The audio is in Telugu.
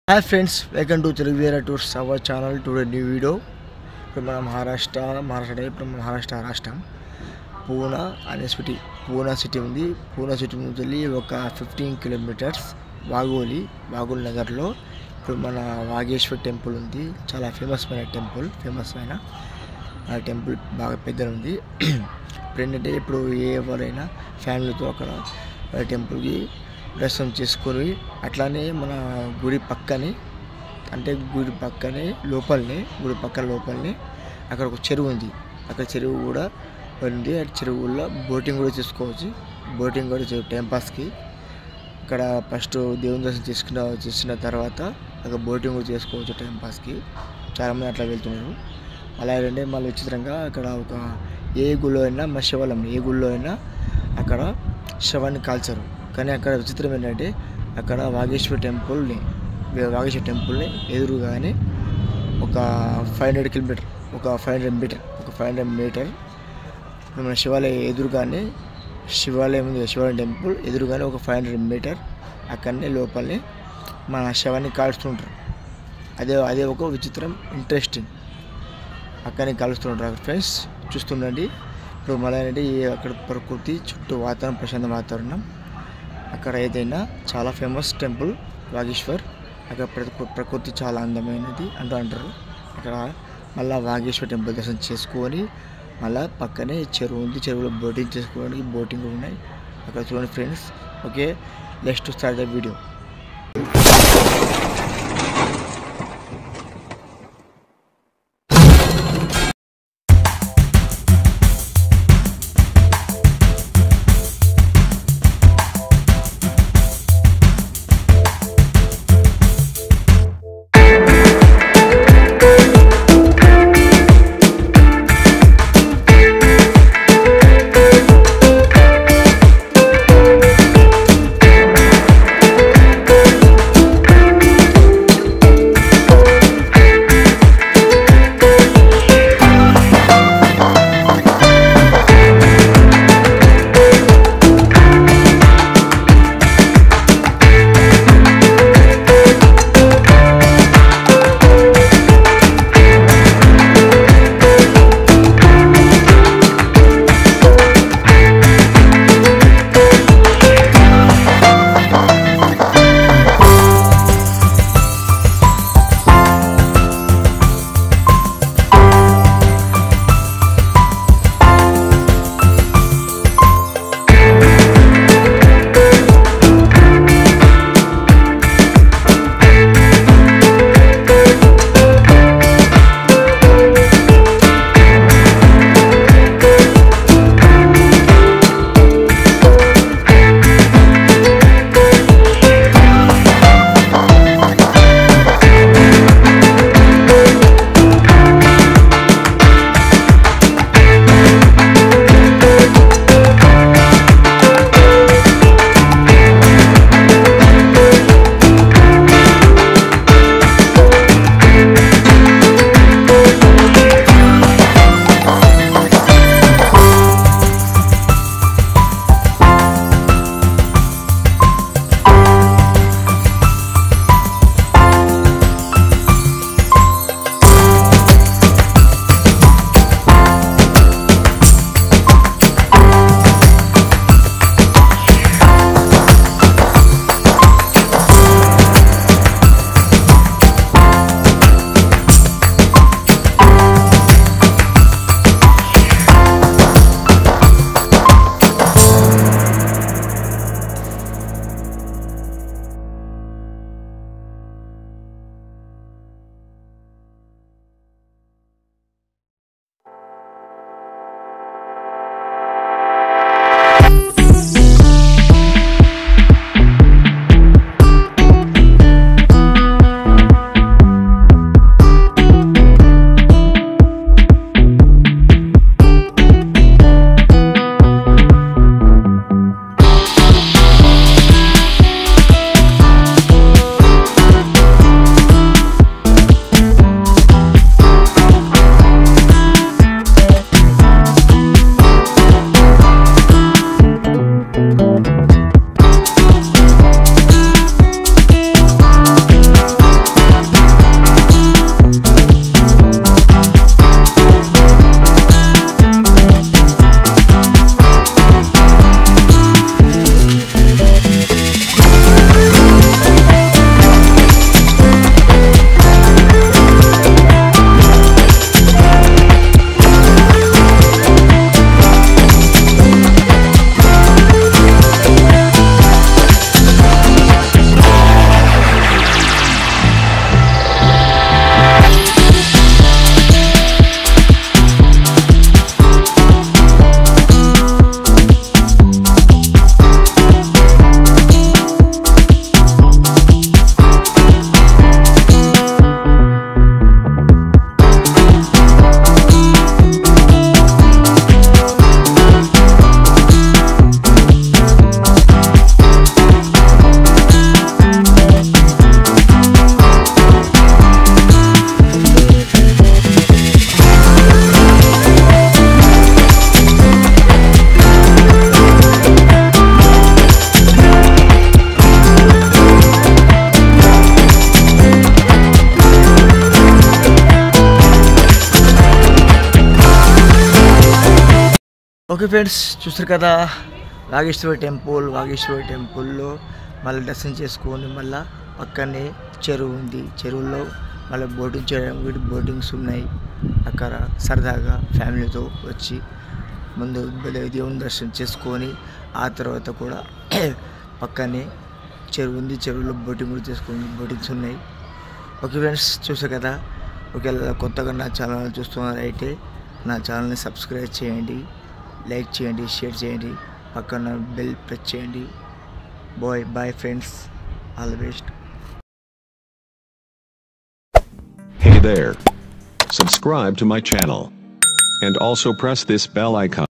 Hi friends, welcome to Telugu Tours our channel. Today new video from Maharashtra రాష్ట్రం పూనా అనే సిటీ ఉంది. పూనా సిటీ నుంచి వెళ్ళి ఒక 15 కిలోమీటర్స్ వాగోలి నగర్లో ఇప్పుడు మన వాగేశ్వర్ టెంపుల్ ఉంది. చాలా ఫేమస్ అయిన ఆ టెంపుల్ బాగా పెద్దగా ఉంది. ఏంటంటే ఇప్పుడు ఎవరైనా ఫ్యామిలీతో అక్కడ టెంపుల్కి దర్శనం చేసుకొని అట్లానే మన గుడి పక్కనే లోపలనే అక్కడ ఒక చెరువు ఉంది. అక్కడ చెరువు కూడా ఉంది. ఆ చెరువులో బోటింగ్ కూడా చేసుకోవచ్చు. టైం పాస్కి అక్కడ ఫస్ట్ దేవుని దర్శనం చేసిన తర్వాత అక్కడ బోటింగ్ కూడా చేసుకోవచ్చు టైం పాస్కి. చాలామంది అట్లా వెళ్తున్నారు. అలాగే మళ్ళీ విచిత్రంగా అక్కడ ఒక ఏ గుళ్ళో అయినా అక్కడ శవాన్ని కాల్చరు. కానీ అక్కడ విచిత్రం ఏంటంటే అక్కడ వాగేశ్వర్ టెంపుల్ని ఎదురుగానే ఒక 500 మీటర్ మన శివాలయం ఎదురుగానే శివాలయం టెంపుల్ ఎదురుగానే ఒక 500 మీటర్ అక్కడనే లోపలనే మన శవాన్ని కాల్చుతుంటారు. అదే ఒక విచిత్రం, ఇంట్రెస్టింగ్. అక్కడనే కాలుస్తుంటారు ఫ్రెండ్స్, చూస్తుండండి. ఇప్పుడు మళ్ళీ ఏంటంటే అక్కడ ప్రకృతి చుట్టూ వాతావరణం, ప్రశాంత వాతావరణం. అక్కడ ఏదైనా చాలా ఫేమస్ టెంపుల్ వాగేశ్వర్. అక్కడ ప్రకృతి చాలా అందమైనది అంటారు. అక్కడ మళ్ళీ వాగేశ్వర్ టెంపుల్ దర్శనం చేసుకొని మళ్ళీ పక్కనే చెరువు ఉంది. చెరువులో బోటింగ్ చేసుకోవడానికి బోటింగ్ ఉన్నాయి. అక్కడ చూడండి friends. Okay, let's start the video. Okay friends, చూస్తారు కదా వాగేశ్వరి టెంపుల్లో మళ్ళీ దర్శనం చేసుకొని మళ్ళీ పక్కనే చెరువు ఉంది. చెరువులో మళ్ళీ బోటింగ్ చేయడానికి బోటింగ్స్ ఉన్నాయి. అక్కడ సరదాగా ఫ్యామిలీతో వచ్చి ముందు దేవుని దర్శనం చేసుకొని ఆ తర్వాత కూడా పక్కనే చెరువు ఉంది. చెరువులో బోటింగ్ కూడా చేసుకొని బోటింగ్స్ ఉన్నాయి. ఓకే ఫ్రెండ్స్, చూసారు కదా. ఒకవేళ కొత్తగా నా ఛానల్ చూస్తున్నారు అయితే నా ఛానల్ని సబ్స్క్రైబ్ చేయండి, లైక్ చేయండి, షేర్ చేయండి, పక్కన బెల్ ప్రెస్ చేయండి. Bye friends, all the best. Hey there. Subscribe to my channel. And also press this bell icon.